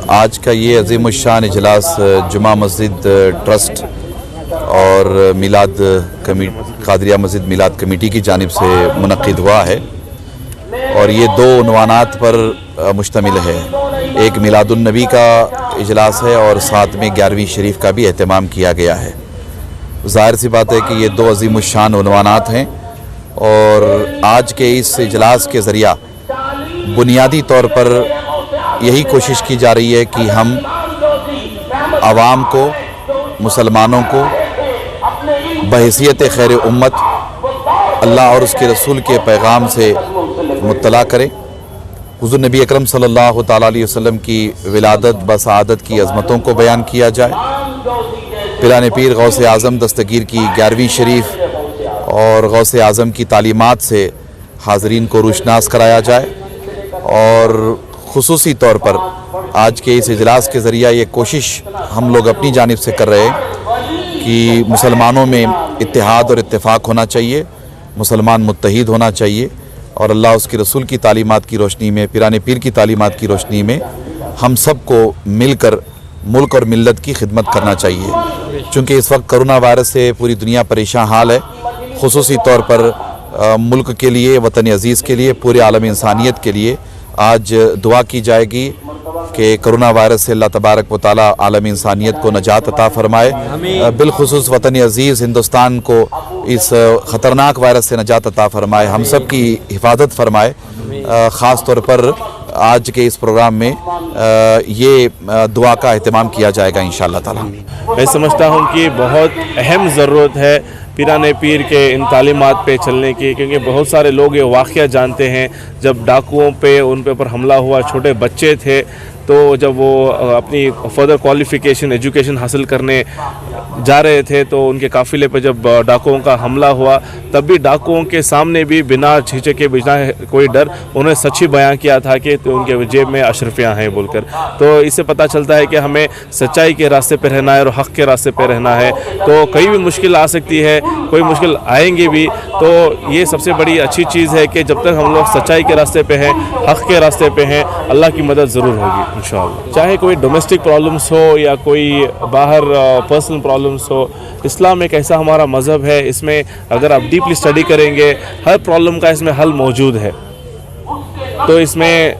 آج کا یہ عظیم الشان اجلاس جمعہ مسجد ٹرسٹ اور میلاد قادریہ مسجد میلاد کمیٹی کی جانب سے منعقد ہوا ہے اور یہ دو عنوانات پر مشتمل ہے. ایک میلاد النبی کا اجلاس ہے اور ساتھ میں 11ویں شریف کا بھی اہتمام کیا گیا ہے. ظاہر سی بات ہے کہ یہ دو عظیم الشان عنوانات ہیں اور آج کے اس اجلاس کے ذریعہ بنیادی طور پر یہی کوشش کی جا رہی ہے کہ ہم عوام کو، مسلمانوں کو بحیثیت خیر امت اللہ اور اس کے رسول کے پیغام سے مطلع کریں. حضور نبی اکرم صلی اللہ تعالیٰ علیہ وسلم کی ولادت بسعادت کی عظمتوں کو بیان کیا جائے. پیران پیر غوث اعظم دستگیر کی 11ویں شریف اور غوث اعظم کی تعلیمات سے حاضرین کو روشناس کرایا جائے اور خصوصی طور پر آج کے اس اجلاس کے ذریعہ یہ کوشش ہم لوگ اپنی جانب سے کر رہے ہیں کہ مسلمانوں میں اتحاد اور اتفاق ہونا چاہیے، مسلمان متحد ہونا چاہیے اور اللہ اس کے رسول کی تعلیمات کی روشنی میں، پیران پیر کی تعلیمات کی روشنی میں ہم سب کو مل کر ملک اور ملت کی خدمت کرنا چاہیے. چونکہ اس وقت کرونا وائرس سے پوری دنیا پریشان حال ہے، خصوصی طور پر ملک کے لیے، وطن عزیز کے لیے، پورے عالم انسانیت کے لیے آج دعا کی جائے گی کہ کرونا وائرس سے اللہ تبارک و تعالی عالم انسانیت کو نجات عطا فرمائے، بالخصوص وطن عزیز ہندوستان کو اس خطرناک وائرس سے نجات عطا فرمائے، ہم سب کی حفاظت فرمائے. خاص طور پر آج کے اس پروگرام میں یہ دعا کا اہتمام کیا جائے گا انشاءاللہ تعالی. میں سمجھتا ہوں کہ بہت اہم ضرورت ہے پیران پیر کے ان تعلیمات پہ چلنے کی، کیونکہ بہت سارے لوگ یہ واقعہ جانتے ہیں جب ڈاکوؤں پہ ان پہ اوپر حملہ ہوا، چھوٹے بچے تھے، تو جب وہ اپنی فردر کوالیفیکیشن ایجوکیشن حاصل کرنے جا رہے تھے تو ان کے قافلے پہ جب ڈاکوؤں کا حملہ ہوا تب بھی ڈاکوؤں کے سامنے بھی بنا جھجکے بنا کوئی ڈر انہوں نے سچ ہی بیان کیا تھا کہ ان کے جیب میں اشرفیاں ہیں بول کر. تو اس سے پتہ چلتا ہے کہ ہمیں سچائی کے راستے پہ رہنا ہے اور حق کے راستے پہ رہنا ہے. تو کئی بھی مشکل آ سکتی ہے، کوئی مشکل آئیں گے بھی، تو یہ سب سے بڑی اچھی چیز ہے کہ جب تک ہم لوگ سچائی کے راستے پہ ہیں، حق کے راستے پہ ہیں، اللہ کی مدد ضرور ہوگی انشاءاللہ. چاہے کوئی ڈومیسٹک پرابلمس ہو یا کوئی باہر پرسنل پرابلمس ہو، اسلام ایک ایسا ہمارا مذہب ہے، اس میں اگر آپ ڈیپلی اسٹڈی کریں گے ہر پرابلم کا اس میں حل موجود ہے. تو اس میں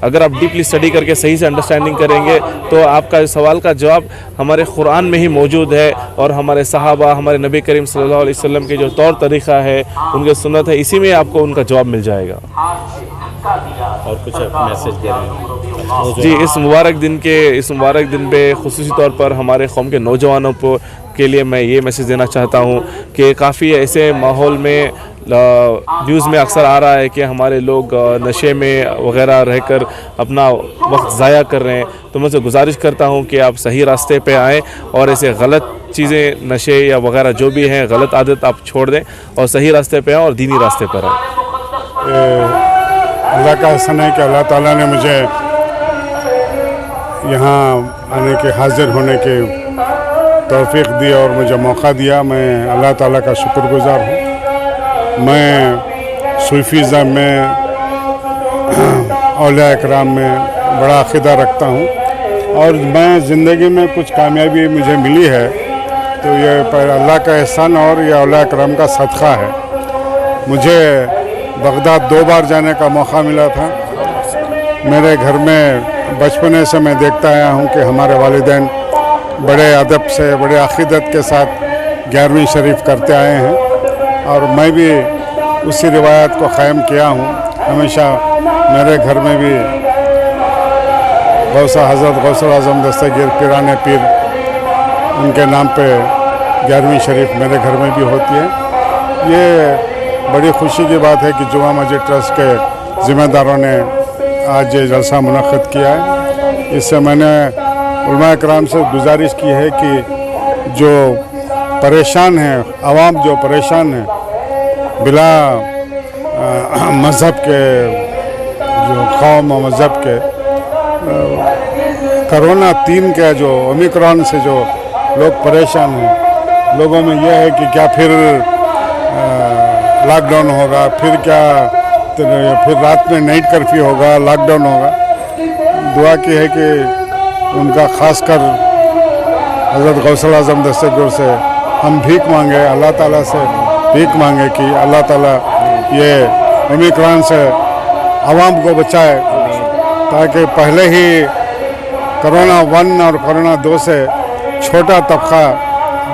اگر آپ ڈیپلی اسٹڈی کر کے صحیح سے انڈرسٹینڈنگ کریں گے تو آپ کا سوال کا جواب ہمارے قرآن میں ہی موجود ہے اور ہمارے صحابہ، ہمارے نبی کریم صلی اللہ علیہ وسلم کے جو طور طریقہ ہے، ان کے سنت ہے، اسی میں آپ کو ان کا جواب مل جائے گا. اور کچھ میسج دے رہے ہیں جی، اس مبارک دن پہ خصوصی طور پر ہمارے قوم کے نوجوانوں کے لیے میں یہ میسج دینا چاہتا ہوں کہ کافی ایسے ماحول میں نیوز میں اکثر آ رہا ہے کہ ہمارے لوگ نشے میں وغیرہ رہ کر اپنا وقت ضائع کر رہے ہیں. تو میں سے گزارش کرتا ہوں کہ آپ صحیح راستے پہ آئیں اور ایسے غلط چیزیں، نشے یا وغیرہ جو بھی ہیں، غلط عادت آپ چھوڑ دیں اور صحیح راستے پہ آئیں اور دینی راستے پر آئیں. اللہ کا احسان ہے کہ اللہ تعالیٰ نے مجھے یہاں آنے کے، حاضر ہونے کے توفیق دی اور مجھے موقع دیا. میں اللہ تعالیٰ کا شکر گزار ہوں. میں صوفیزم میں، اولیاء اکرام میں بڑا عقیدہ رکھتا ہوں اور میں زندگی میں کچھ کامیابی مجھے ملی ہے تو یہ اللہ کا احسان اور یہ اولیاء اکرام کا صدقہ ہے. مجھے بغداد 2 بار جانے کا موقع ملا تھا. میرے گھر میں بچپنے سے میں دیکھتا آیا ہوں کہ ہمارے والدین بڑے ادب سے، بڑے عقیدت کے ساتھ 11ویں شریف کرتے آئے ہیں اور میں بھی اسی روایت کو قائم کیا ہوں. ہمیشہ میرے گھر میں بھی حضرت غوث اعظم دستگیر پیران پیر، ان کے نام پہ 11ویں شریف میرے گھر میں بھی ہوتی ہے. یہ بڑی خوشی کی بات ہے کہ جمعہ مسجد ٹرسٹ کے ذمہ داروں نے آج یہ جلسہ منعقد کیا ہے. اس سے میں نے علماء اکرام سے گزارش کی ہے کہ جو پریشان ہیں، عوام جو پریشان ہیں بلا مذہب کے، جو قوم و مذہب کے، کرونا 3 کے جو اومیکرون سے جو لوگ پریشان ہیں، لوگوں میں یہ ہے کہ کیا پھر لاک ڈاؤن ہوگا، پھر رات میں نائٹ کرفیو ہوگا، لاک ڈاؤن ہوگا. دعا کی ہے کہ ان کا خاص کر حضرت غوث اعظم دست گور سے ہم بھیک مانگے، اللہ تعالیٰ سے بھیک مانگے کہ اللہ تعالیٰ یہ اومیکرون سے عوام کو بچائے، تاکہ پہلے ہی کرونا 1 اور کرونا 2 سے چھوٹا طبقہ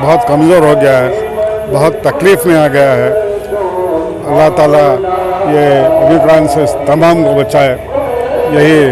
بہت کمزور ہو گیا ہے، بہت تکلیف میں آ گیا ہے۔ اللہ تعالیٰ یہ اومیکرون سے تمام کو بچائے، یہی